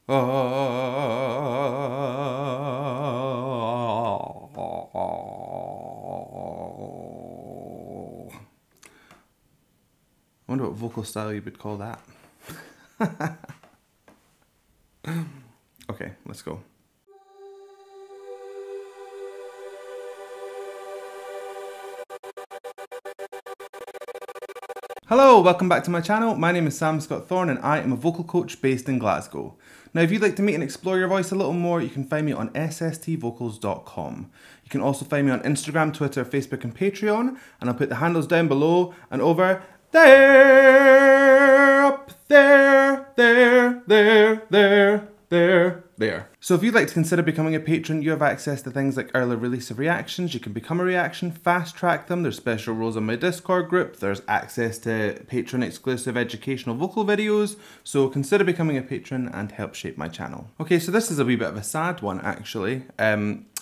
I wonder what vocal style you would call that. Okay, let's go. Hello, welcome back to my channel. My name is Sam Scott Thorne and I am a vocal coach based in Glasgow. Now if you'd like to meet and explore your voice a little more, you can find me on sstvocals.com. You can also find me on Instagram, Twitter, Facebook and Patreon, and I'll put the handles down below and over there, up there, there. So if you'd like to consider becoming a patron, you have access to things like early release of reactions, you can become a reaction, fast track them, there's special roles on my Discord group, there's access to patron exclusive educational vocal videos, so consider becoming a patron and help shape my channel. Okay, so this is a wee bit of a sad one actually.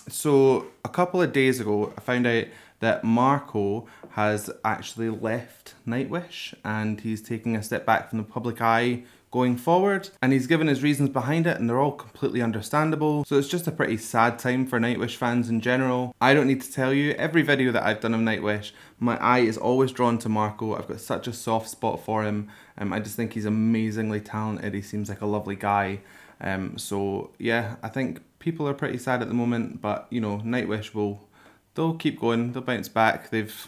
So a couple of days ago I found out that Marco has actually left Nightwish and he's taking a step back from the public eye going forward, and he's given his reasons behind it and they're all completely understandable. So it's just a pretty sad time for Nightwish fans in general. I don't need to tell you, every video that I've done of Nightwish, my eye is always drawn to Marco. I've got such a soft spot for him. I just think he's amazingly talented. He seems like a lovely guy. So yeah, I think people are pretty sad at the moment, but you know, Nightwish they'll keep going, they'll bounce back. They've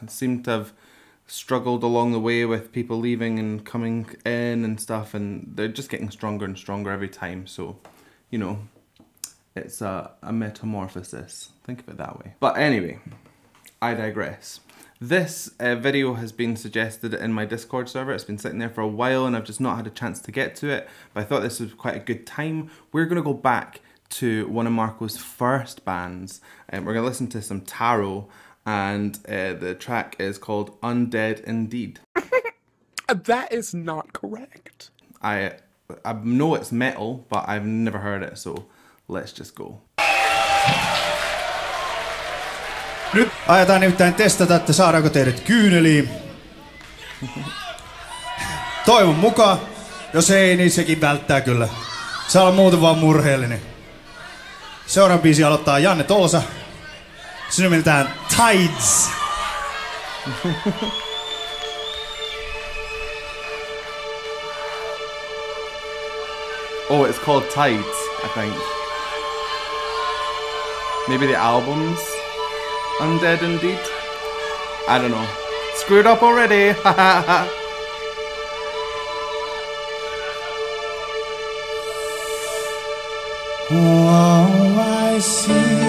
seemed to have struggled along the way with people leaving and coming in and stuff, and they're just getting stronger and stronger every time. So, you know, it's a metamorphosis. Think of it that way. But anyway, I digress. This video has been suggested in my Discord server. It's been sitting there for a while and I've just not had a chance to get to it, but I thought this was quite a good time. We're going to go back to one of Marco's first bands and we're going to listen to some Taro, and the track is called Undead Indeed. That is not correct. I know it's metal, but I've never heard it, so let's just go. Nyt ajetaan nimittäin testata, että saadaanko teidät kyyneliin. Toivon mukaan. Jos ei, niin sekin välttää kyllä. Saa olla muuten vaan murheellinen. Seuraavan biisi aloittaa Janne Tolsa. Se nimeltään Tides. Oh, it's called Tides, I think. Maybe the album's Undead Indeed? I don't know. Screwed up already! Oh, I see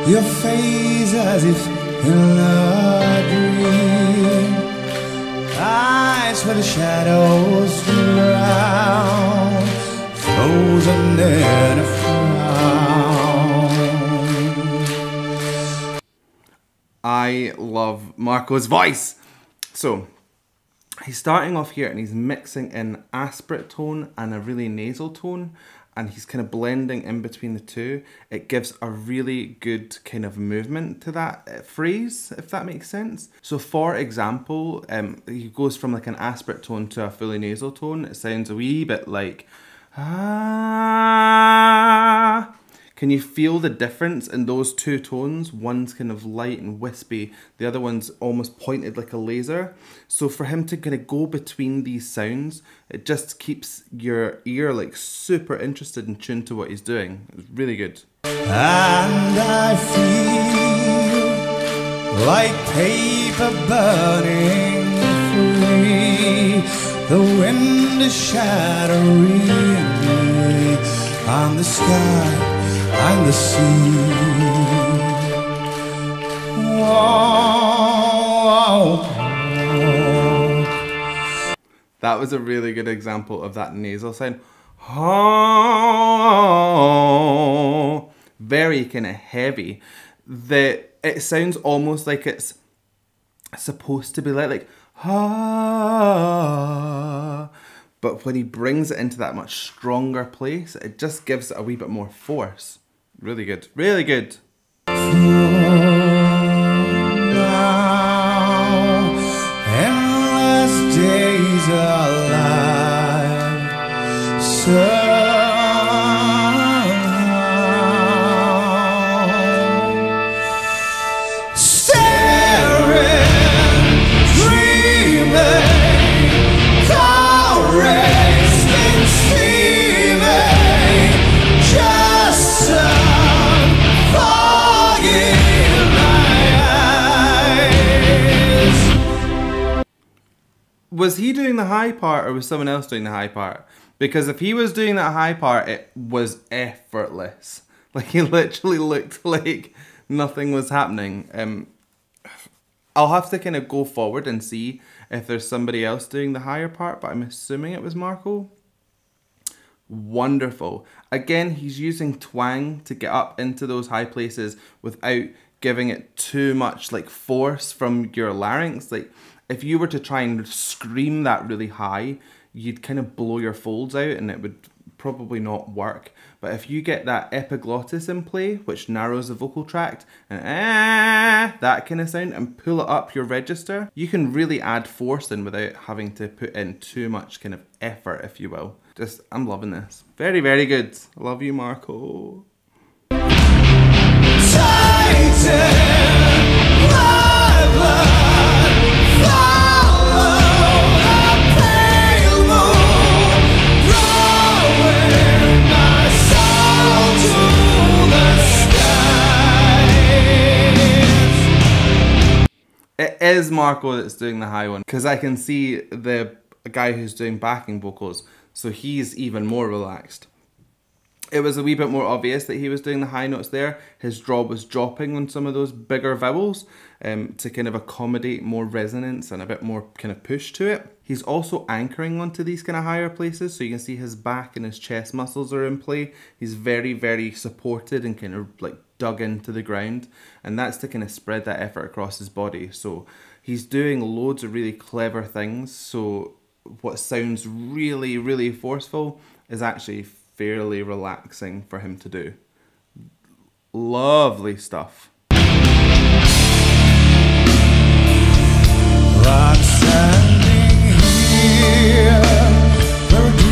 your face as if in a dream. Eyes where the shadows drown, frozen in a frown. I love Marco's voice! So, he's starting off here and he's mixing in aspirate tone and a really nasal tone, and he's kind of blending in between the two. It gives a really good kind of movement to that phrase, if that makes sense. So for example, he goes from like an aspirate tone to a fully nasal tone. It sounds a wee bit like, ah. Can you feel the difference in those two tones? One's kind of light and wispy, the other one's almost pointed like a laser. So for him to kind of go between these sounds, it just keeps your ear like super interested and tuned to what he's doing. It's really good. And I feel like paper burning free. The wind is shattering me on the sky and the sea. Whoa. That was a really good example of that nasal sound. Oh, very kind of heavy. It sounds almost like it's supposed to be like ah, but when he brings it into that much stronger place, it just gives it a wee bit more force. Really good, really good. Endless days alive, Was he doing the high part or was someone else doing the high part? Because if he was doing that high part, it was effortless. Like, he literally looked like nothing was happening. I'll have to kind of go forward and see if there's somebody else doing the higher part, but I'm assuming it was Marco. Wonderful. Again, he's using twang to get up into those high places without giving it too much like force from your larynx. Like, if you were to try and scream that really high, you'd kind of blow your folds out and it would probably not work. But if you get that epiglottis in play, which narrows the vocal tract, and that kind of sound, and pull it up your register, you can really add force in without having to put in too much kind of effort, if you will. Just, I'm loving this. Very, very good. I love you, Marco. It is Marco that's doing the high one, because I can see the guy who's doing backing vocals, so he's even more relaxed. It was a wee bit more obvious that he was doing the high notes there. His jaw was dropping on some of those bigger vowels to kind of accommodate more resonance and a bit more kind of push to it. He's also anchoring onto these kind of higher places, so you can see his back and his chest muscles are in play. He's very, very supported and kind of like dug into the ground, and that's to kind of spread that effort across his body. So he's doing loads of really clever things. So what sounds really, really forceful is actually fairly relaxing for him to do. Lovely stuff. I'm standing here where we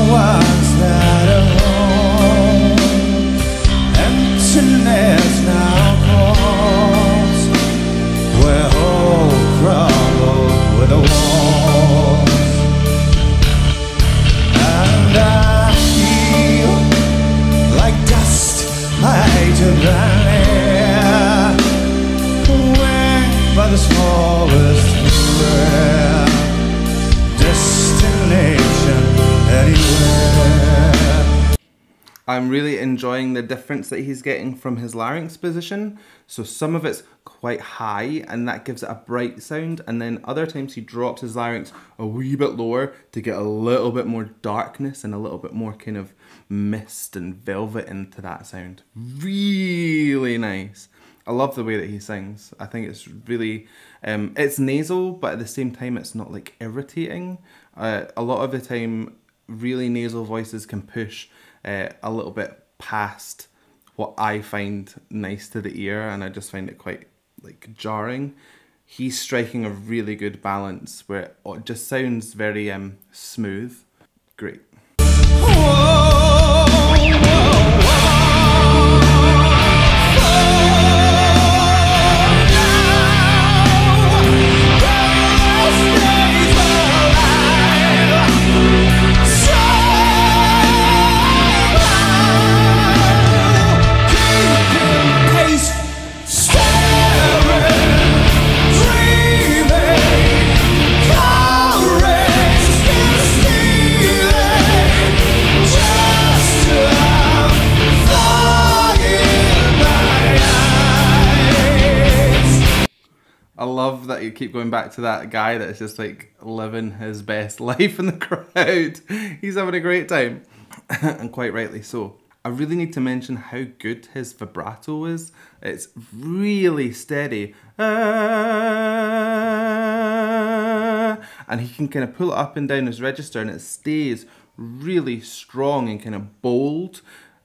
once had a home. Emptiness now calls, where hope crumbled with the walls. And I feel like dust lighter than air, winged by the smallest prayer, destination anywhere. I'm really enjoying the difference that he's getting from his larynx position. So some of it's quite high and that gives it a bright sound, and then other times he drops his larynx a wee bit lower to get a little bit more darkness and a little bit more kind of mist and velvet into that sound. Really nice. I love the way that he sings. I think it's really, it's nasal, but at the same time it's not like irritating. A lot of the time really nasal voices can push a little bit past what I find nice to the ear, and I just find it quite like jarring. He's striking a really good balance where it just sounds very smooth. Great. I love that you keep going back to that guy that's just like living his best life in the crowd. He's having a great time, and quite rightly so. I really need to mention how good his vibrato is. It's really steady. And he can kind of pull it up and down his register and it stays really strong and kind of bold.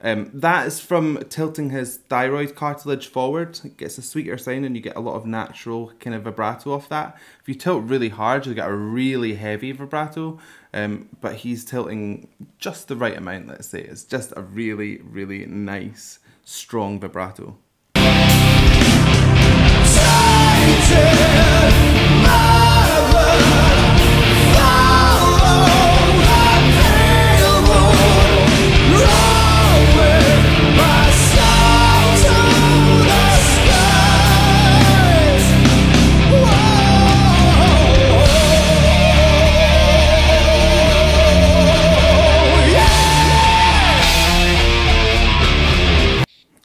That is from tilting his thyroid cartilage forward. It gets a sweeter sound and you get a lot of natural kind of vibrato off that. If you tilt really hard, you'll get a really heavy vibrato. But he's tilting just the right amount, let's say. It's just a really, really nice, strong vibrato.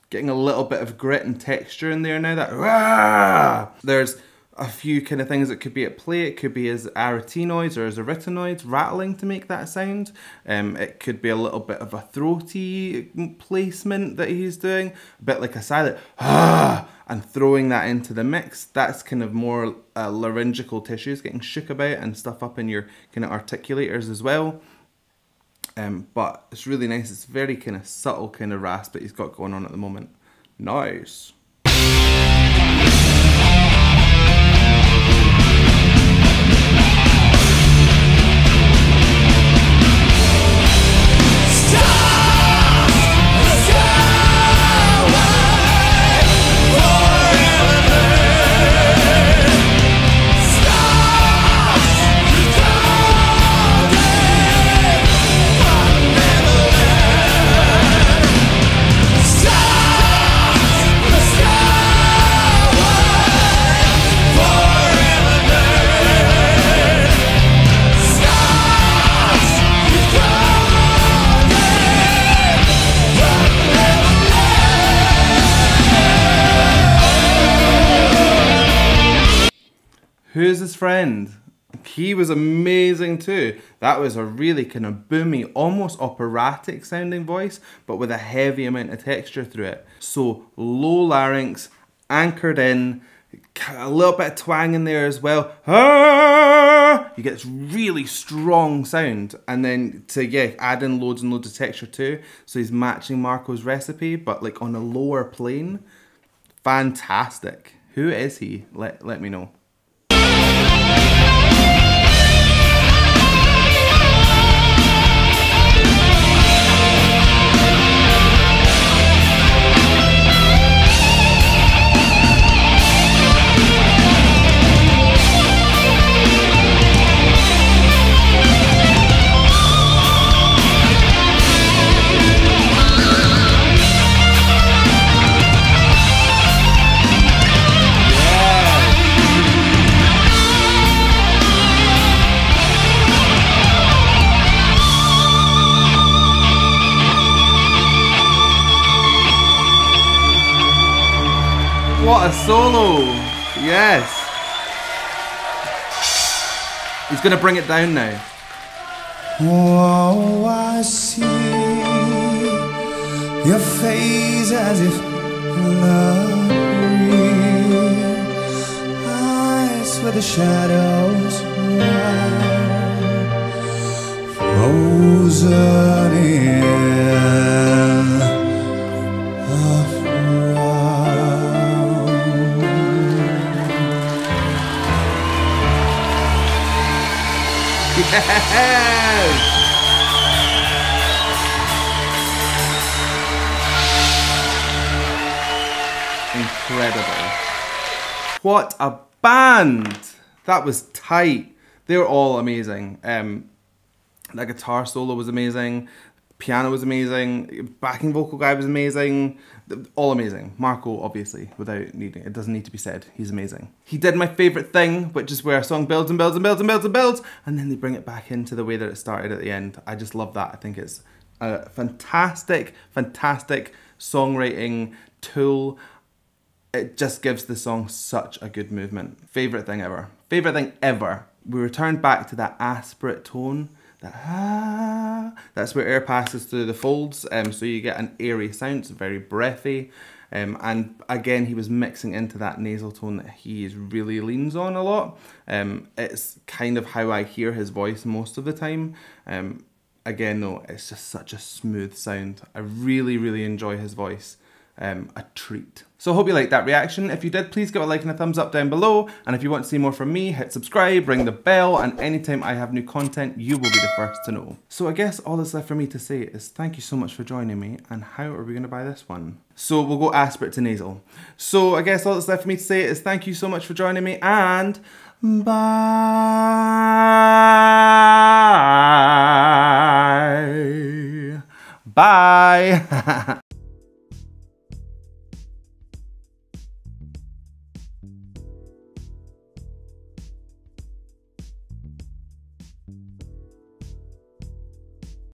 Getting a little bit of grit and texture in there now. That rah! There's a few kind of things that could be at play. It could be his arytenoids or his arytenoids rattling to make that sound. It could be a little bit of a throaty placement that he's doing, a bit like a silent and throwing that into the mix. That's kind of more laryngeal tissues getting shook about and stuff up in your kind of articulators as well. But it's really nice. It's very kind of subtle kind of rasp that he's got going on at the moment. Nice. Who's his friend? He was amazing too. That was a really kind of boomy, almost operatic sounding voice, but with a heavy amount of texture through it. So low larynx, anchored in, a little bit of twang in there as well. You get this really strong sound, and then to add in loads and loads of texture too. So he's matching Marco's recipe, but like on a lower plane. Fantastic. Who is he? Let me know. What a solo! Yes! He's gonna bring it down now. Oh, I see your face as if not real. Eyes where the shadows run, frozen in a frown. Yes! Incredible. What a band! That was tight. They were all amazing. That guitar solo was amazing. Piano was amazing. Backing vocal guy was amazing. All amazing. Marco, obviously, without needing it doesn't need to be said. He's amazing. He did my favourite thing, which is where a song builds and builds and builds and builds and builds, and then they bring it back into the way that it started at the end. I just love that. I think it's a fantastic, fantastic songwriting tool. It just gives the song such a good movement. Favourite thing ever. Favourite thing ever. We returned back to that aspirate tone. That's where air passes through the folds, so you get an airy sound. It's very breathy, and again he was mixing into that nasal tone that he really leans on a lot. It's kind of how I hear his voice most of the time. again though, it's just such a smooth sound. I really, really enjoy his voice. A treat. So I hope you liked that reaction. If you did, please give it a like and a thumbs up down below. And if you want to see more from me, hit subscribe, ring the bell, and anytime I have new content, you will be the first to know. So I guess all that's left for me to say is thank you so much for joining me. And how are we going to buy this one? So we'll go aspirate to nasal. So I guess all that's left for me to say is thank you so much for joining me and bye. Bye.